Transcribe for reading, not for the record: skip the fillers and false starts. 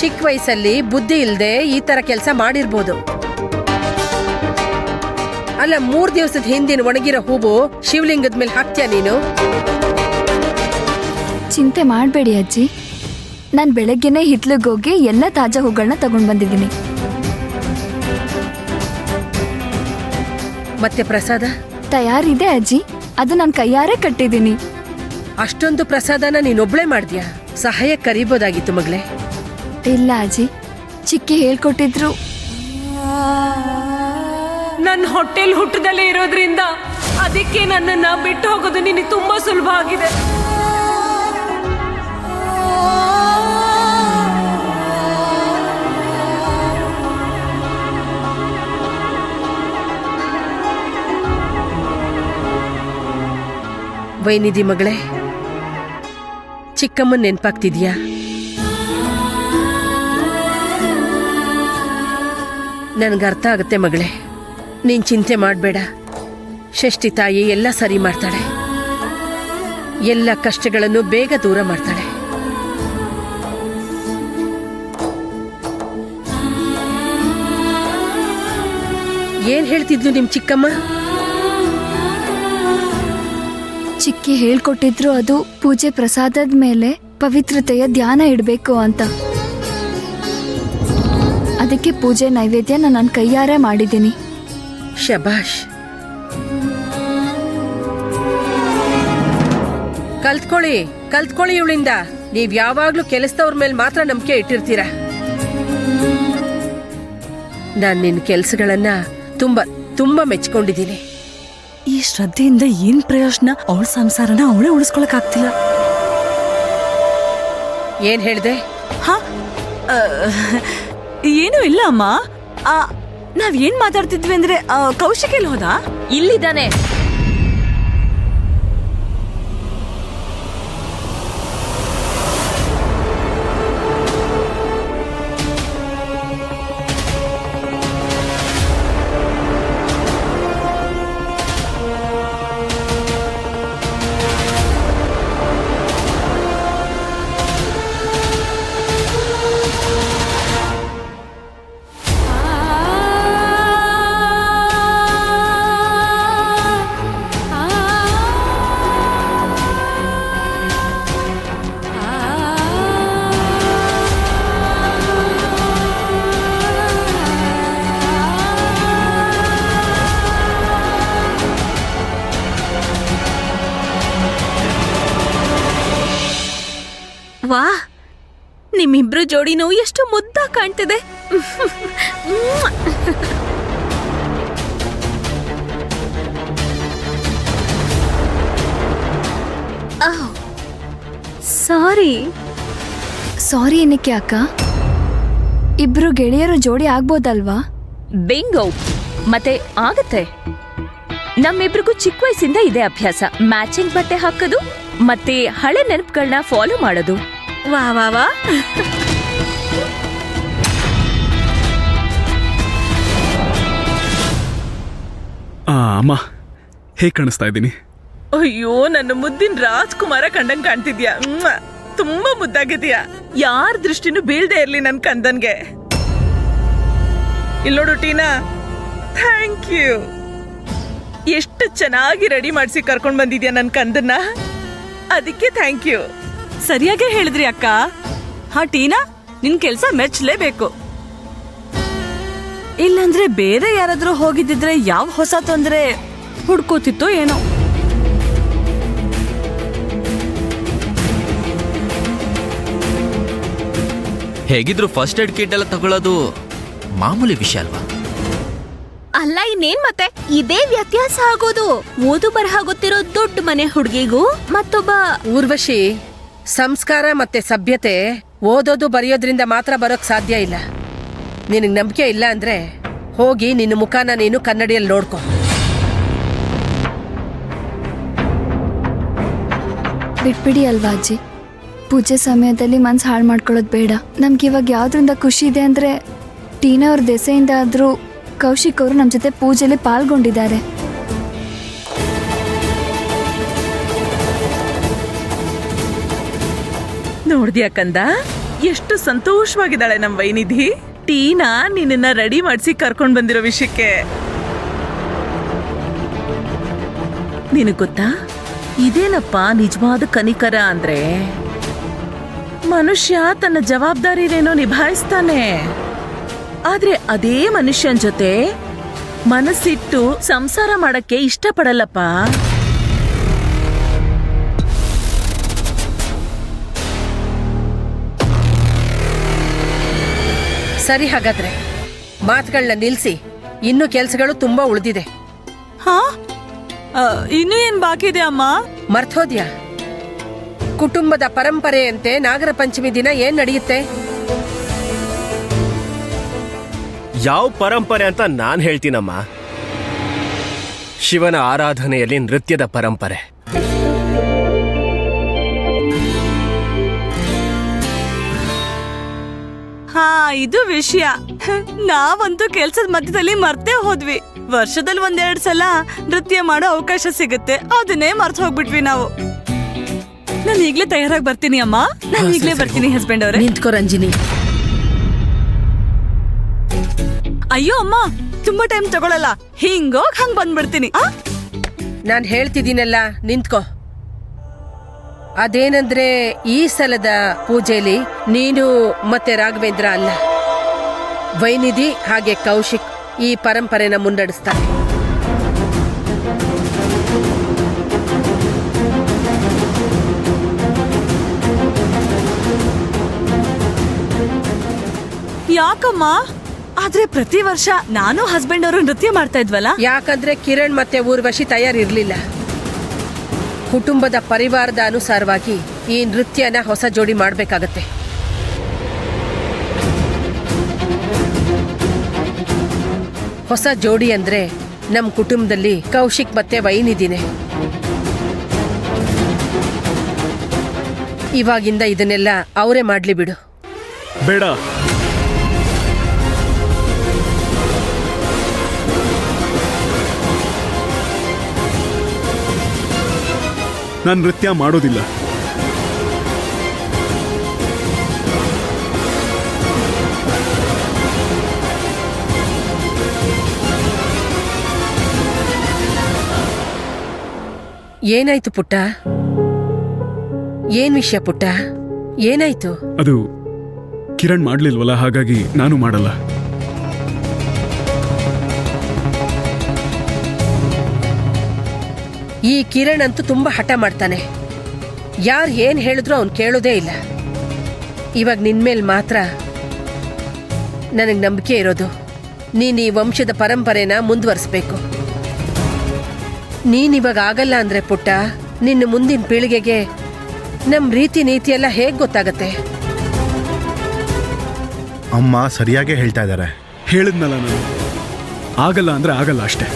ಚಿಕ್ಕ ವಯಸ್ಸಲ್ಲಿ ಬುದ್ಧಿ ಇಲ್ದೆ ಈ ತರ ಕೆಲಸ ಮಾಡಿರ್ಬೋದು. ಅಲ್ಲ, 3 ದಿವಸದ ಹಿಂದಿನ ಒಣಗಿರೋ ಹೂವು ಶಿವಲಿಂಗದ ಮೇಲೆ ಹಾಕ್ತೀಯ ನೀನು? ಚಿಂತೆ ಮಾಡಬೇಡಿ ಅಜ್ಜಿ, ನಾನು ಬೆಳಗ್ಗೆನೆ ಹಿತ್ಲಿಗೋಗಿ ಎಲ್ಲ ತಾಜಾ ಹೂಗಳನ್ನ ತಗೊಂಡ್ ಬಂದಿದ್ದೀನಿ. ಮತ್ತೆ ಪ್ರಸಾದ ತಯಾರಿದೆ ಅಜ್ಜಿ, ಅದು ನಾನು ಕೈಯಾರೆ ಕಟ್ಟಿದ್ದೀನಿ. ಅಷ್ಟೊಂದು ಪ್ರಸಾದನ ನೀನೊಬ್ಳೆ ಮಾಡ್ದ್ಯಾ? ಸಹಾಯ ಕರೀಬೋದಾಗಿತ್ತು ಮಗಳೇ. ಇಲ್ಲ ಅಜ್ಜಿ, ಚಿಕ್ಕಿ ಹೇಳ್ಕೊಟ್ಟಿದ್ರು. ನನ್ನ ಹೊಟ್ಟೆಲ್ ಹುಟ್ಟದಲ್ಲೇ ಇರೋದ್ರಿಂದ ಅದಕ್ಕೆ ನನ್ನನ್ನ ಬಿಟ್ಟು ಹೋಗೋದು ನಿನಗೆ ತುಂಬಾ ಸುಲಭ ಆಗಿದೆ. ವೈನಿಧಿ ಮಗಳೇ, ಚಿಕ್ಕಮ್ಮನ್ ನೆನ್ಪಾಗ್ತಿದ್ಯಾ? ನನ್ಗರ್ಥ ಆಗುತ್ತೆ ಮಗಳೇ, ನೀನ್ ಚಿಂತೆ ಮಾಡಬೇಡ. ಷಷ್ಠಿ ತಾಯಿ ಎಲ್ಲ ಸರಿ ಮಾಡ್ತಾಳೆ, ಎಲ್ಲ ಕಷ್ಟಗಳನ್ನು ಬೇಗ ದೂರ ಮಾಡ್ತಾಳೆ. ಏನ್ ಹೇಳ್ತಿದ್ಲು ನಿಮ್ ಚಿಕ್ಕಮ್ಮ? ಚಿಕ್ಕಿ ಹೇಳ್ಕೊಟ್ಟಿದ್ರು ಅದು ಪೂಜೆ ಪ್ರಸಾದದ ಮೇಲೆ ಪವಿತ್ರತೆಯ ಧ್ಯಾನ ಇಡಬೇಕು ಅಂತ. ಅದಕ್ಕೆ ಪೂಜೆ ನೈವೇದ್ಯ ನನ್ನ ಕೈಯಾರೆ ಮಾಡಿದ್ದೀನಿ. ಶಬಾಷ್. ಕಲ್ತ್ಕೊಳ್ಳಿ ಇವಳಿಂದ. ನೀವ್ ಯಾವಾಗ್ಲೂ ಕೆಲಸದವ್ರ ಮೇಲೆ ಮಾತ್ರ ನಂಬಿಕೆ ಇಟ್ಟಿರ್ತೀರ. ನಾನ್ ನಿನ್ ಕೆಲ್ಸಗಳನ್ನ ತುಂಬಾ ಮೆಚ್ಕೊಂಡಿದ್ದೀನಿ. ಈ ಶ್ರದ್ಧೆಯಿಂದ ಏನ್ ಪ್ರಯೋಜನ? ಅವಳ ಸಂಸಾರನ ಅವಳೇ ಉಳಿಸ್ಕೊಳಕ್ ಆಗ್ತಿಲ್ಲ. ಏನ್ ಹೇಳ್ದೆ? ಹಾ, ಏನೂ ಇಲ್ಲ ಅಮ್ಮ. ನಾವ್ ಏನ್ ಮಾತಾಡ್ತಿದ್ವಿ ಅಂದ್ರೆ ಕೌಶಿಕ್ ಎಲ್ಲಿ ಹೋದ? ಇಲ್ಲಿದ್ದಾನೆ. ವಾ, ನಿಮ್ಮಿಬ್ರು ಜೋಡಿನೂ ಎಷ್ಟು ಮುದ್ದಾಗಿ ಕಾಣ್ತಿದೆ. ಸಾರಿ ಏನಕ್ಕೆ ಅಕ್ಕ? ಇಬ್ರು ಗೆಳೆಯರು ಜೋಡಿ ಆಗ್ಬೋದಲ್ವಾ? ಬಿಂಗೋ, ಮತ್ತೆ ಆಗತ್ತೆ. ನಮ್ಮಿಬ್ರಿಗೂ ಚಿಕ್ಕ ವಯಸ್ಸಿಂದ ಇದೆ ಅಭ್ಯಾಸ. ಮ್ಯಾಚಿಂಗ್ ಬಟ್ಟೆ ಹಾಕೋದು ಮತ್ತೆ ಹಳೆ ನೆನಪುಗಳನ್ನ ಫಾಲೋ ಮಾಡೋದು. ವಾ ವಾ ವಾ. ಅಮ್ಮ, ಹೇಗ್ ಕಾಣಿಸ್ತಾ ಇದ್ದೀನಿ? ಅಯ್ಯೋ, ನನ್ನ ಮುದ್ದಿನ ರಾಜ್ಕುಮಾರ ಕಂಡಂಗ್ ಕಾಣ್ತಿದ್ಯಾ. ತುಂಬಾ ಮುದ್ದಾಗಿದ್ಯಾ. ಯಾರ ದೃಷ್ಟಿನೂ ಬೀಳ್ದೆ ಇರ್ಲಿ ನನ್ ಕಂದನ್ಗೆ. ಇಲ್ಲೋಡು ಟೀನಾ, ಥ್ಯಾಂಕ್ ಯು. ಎಷ್ಟು ಚೆನ್ನಾಗಿ ರೆಡಿ ಮಾಡಿಸಿ ಕರ್ಕೊಂಡ್ ಬಂದಿದ್ಯಾ ನನ್ ಕಂದನ್ನ. ಅದಕ್ಕೆ ಥ್ಯಾಂಕ್ ಯು. ಸರಿಯಾಗೇ ಹೇಳಿದ್ರಿ ಅಕ್ಕ. ಹಾ ಟೀನಾ, ನಿನ್ ಕೆಲ್ಸ ಮೆಚ್ಚಲೇಬೇಕು. ಇಲ್ಲಂದ್ರೆ ಬೇರೆ ಯಾರಾದ್ರೂ ಹೋಗಿದ್ದಿದ್ರೆ ಯಾವ ಹೊಸ ತೊಂದ್ರೆ ಹುಡ್ಕೋತಿತ್ತೋ ಏನೋ. ಹೇಗಿದ್ರು ಫಸ್ಟ್ ಏಡ್ ಕಿಟ್ ಎಲ್ಲ ತಗೊಳ್ಳೋದು ಮಾಮೂಲಿ ವಿಷಯ ಅಲ್ವಾ? ಅಲ್ಲ ಇನ್ನೇನ್ ಮತ್ತೆ, ಇದೇ ವ್ಯತ್ಯಾಸ ಆಗೋದು. ಓದು ಬರಹ ಗೊತ್ತಿರೋ ದೊಡ್ಡ ಮನೆ ಹುಡುಗಿಗೂ ಮತ್ತೊಬ್ಬ ಊರ್ವಶಿ, ಸಂಸ್ಕಾರ ಮತ್ತೆ ಸಭ್ಯತೆ ಓದೋದು ಬರೆಯೋದ್ರಿಂದ ಮಾತ್ರ ಬರೋಕ್ ಸಾಧ್ಯ ಇಲ್ಲ. ನಿನಗ್ ನಂಬಿಕೆ ಇಲ್ಲ ಅಂದ್ರೆ ಹೋಗಿ ನಿನ್ನ ಮುಖಾನ ನೀನು ಕನ್ನಡಿಯಲ್ಲಿ ನೋಡ್ಕೊ. ಬಿಟ್ಬಿಡಿ ಅಲ್ವಾ ಅಜ್ಜಿ, ಪೂಜೆ ಸಮಯದಲ್ಲಿ ಮನ್ಸು ಹಾಳು ಮಾಡ್ಕೊಳ್ಳೋದು ಬೇಡ. ನಮ್ಗೆ ಇವಾಗ ಯಾವ್ದ್ರಿಂದ ಖುಷಿ ಇದೆ ಅಂದ್ರೆ ಟೀನಾ ಅವ್ರ ದೆಸೆಯಿಂದ ಆದ್ರೂ ಕೌಶಿಕ್ ಅವರು ನಮ್ಮ ಜೊತೆ ಪೂಜೆಯಲ್ಲಿ ಪಾಲ್ಗೊಂಡಿದ್ದಾರೆ. ನೋಡ್ದ್ಯಾ ಕಂದ, ಎಷ್ಟು ಸಂತೋಷವಾಗಿದ್ದಾಳೆ ನಮ್ ವೈನಿಧಿ. ಟೀನಾ ನಿನ್ನ ರೆಡಿ ಮಾಡಿಸಿ ಕರ್ಕೊಂಡ್ ಬಂದಿರೋ ವಿಷಯಕ್ಕೆ ನಿನಗ್ ಗೊತ್ತಾ, ಇದೇನಪ್ಪ ನಿಜವಾದ ಕನಿಕರ ಅಂದ್ರೆ, ಮನುಷ್ಯ ತನ್ನ ಜವಾಬ್ದಾರಿನೇನೋ ನಿಭಾಯಿಸ್ತಾನೆ, ಆದ್ರೆ ಅದೇ ಮನುಷ್ಯನ್ ಜೊತೆ ಮನಸ್ಸಿಟ್ಟು ಸಂಸಾರ ಮಾಡಕ್ಕೆ ಇಷ್ಟಪಡಲ್ಲಪ್ಪ. ಸರಿ, ಹಾಗಾದ್ರೆ ಮಾತುಗಳನ್ನ ನಿಲ್ಸಿ, ಇನ್ನು ಕೆಲ್ಸಗಳು ತುಂಬಾ ಉಳಿದಿದೆ. ಹಾ ಇನ್ನೂ ಏನ್ ಬಾಕಿ ಇದೆ ಅಮ್ಮ? ಮರ್ತೋದ್ಯಾ? ಕುಟುಂಬದ ಪರಂಪರೆಯಂತೆ ನಾಗರ ಪಂಚಮಿ ದಿನ ಏನ್ ನಡೆಯುತ್ತೆ? ಯಾವ ಪರಂಪರೆ ಅಂತ ನಾನ್ ಹೇಳ್ತೀನಮ್ಮ. ಶಿವನ ಆರಾಧನೆಯಲ್ಲಿ ನೃತ್ಯದ ಪರಂಪರೆ. ಹಾ, ಇದು ವಿಷಯ. ನಾವಂತೂ ಕೆಲ್ಸದ ಮಧ್ಯದಲ್ಲಿ ಮರ್ತೇ ಹೋದ್ವಿ. ವರ್ಷದಲ್ಲಿ 1-2 ಸಲ ನೃತ್ಯ ಮಾಡೋ ಅವಕಾಶ ಸಿಗುತ್ತೆ, ಅದನ್ನೇ ಮರ್ತು ಹೋಗ್ಬಿಟ್ವಿ ನಾವು. ನಾನು ಈಗ್ಲೇ ತಯಾರಾಗಿ ಬರ್ತೀನಿ ಅಮ್ಮ. ನಾನು ಈಗ್ಲೇ ಬರ್ತೀನಿ ಹಸ್ಬೆಂಡ್ ಅವ್ರೆ. ನಿಂತ್ಕೋ ರಂಜಿನಿ. ಅಯ್ಯೋ ಅಮ್ಮ, ತುಂಬಾ ಟೈಮ್ ತಗೊಳಲ್ಲ. ಹಿಂಗೋಗ್ ಹಂಗ್ ಬಂದ್ಬಿಡ್ತೀನಿ. ನಾನ್ ಹೇಳ್ತಿದ್ದೀನಲ್ಲ, ನಿಂತ್ಕೋ. ಅದೇನಂದ್ರೆ, ಈ ಸಲದ ಪೂಜೆಲಿ ನೀನು ಮತ್ತೆ ರಾಘವೇಂದ್ರ ಅಲ್ಲ, ವೈನಿಧಿ ಹಾಗೆ ಕೌಶಿಕ್ ಈ ಪರಂಪರೆನ ಮುನ್ನಡೆಸ್ತಾರೆ. ಯಾಕಮ್ಮ? ಆದ್ರೆ ಪ್ರತಿ ವರ್ಷ ನಾನು ಹಸ್ಬೆಂಡ್ ಅವರು ನೃತ್ಯ ಮಾಡ್ತಾ ಇದ್ವಲ್ಲ. ಯಾಕಂದ್ರೆ ಕಿರಣ್ ಮತ್ತೆ ಊರ್ವಶಿ ತಯಾರಿರ್ಲಿಲ್ಲ. ಕುಟುಂಬದ ಪರಿವಾರದ ಅನುಸಾರವಾಗಿ ಈ ನೃತ್ಯನ ಹೊಸ ಜೋಡಿ ಮಾಡ್ಬೇಕಾಗತ್ತೆ. ಹೊಸ ಜೋಡಿ ಅಂದ್ರೆ ನಮ್ ಕುಟುಂಬದಲ್ಲಿ ಕೌಶಿಕ್ ಮತ್ತೆ ವೈನಿಧಿನೇ. ಇವಾಗಿಂದ ಇದನ್ನೆಲ್ಲ ಅವರೇ ಮಾಡ್ಲಿ ಬಿಡು. ಬೇಡ, ನಾನು ನೃತ್ಯ ಮಾಡೋದಿಲ್ಲ. ಏನಾಯ್ತು ಪುಟ್ಟ? ಏನ್ ವಿಷಯ ಪುಟ್ಟ? ಏನಾಯ್ತು? ಅದು ಕಿರಣ್ ಮಾಡ್ಲಿಲ್ವಲ್ಲ, ಹಾಗಾಗಿ ನಾನು ಮಾಡಲ್ಲ. ಈ ಕಿರಣ್ ಅಂತೂ ತುಂಬಾ ಹಠ ಮಾಡ್ತಾನೆ. ಯಾರು ಏನ್ ಹೇಳಿದ್ರು ಅವ್ನು ಕೇಳೋದೇ ಇಲ್ಲ. ಇವಾಗ ನಿನ್ಮೇಲ್ ಮಾತ್ರ ನನಗೆ ನಂಬಿಕೆ ಇರೋದು, ನೀನ್ ಈ ವಂಶದ ಪರಂಪರೆನ ಮುಂದುವರಿಸ್ಬೇಕು. ನೀನಿವಾಗ ಆಗಲ್ಲ ಅಂದ್ರೆ ಪುಟ್ಟ, ನಿನ್ನ ಮುಂದಿನ ಪೀಳಿಗೆಗೆ ನಮ್ ರೀತಿ ನೀತಿ ಎಲ್ಲ ಹೇಗ್ ಗೊತ್ತಾಗತ್ತೆ? ಅಮ್ಮ ಸರಿಯಾಗೇ ಹೇಳ್ತಾ ಇದ್ದಾರೆ. ಹೇಳಿದ್ನಲ್ಲ ನಾನು, ಆಗಲ್ಲ ಅಂದ್ರೆ ಆಗಲ್ಲ ಅಷ್ಟೇ.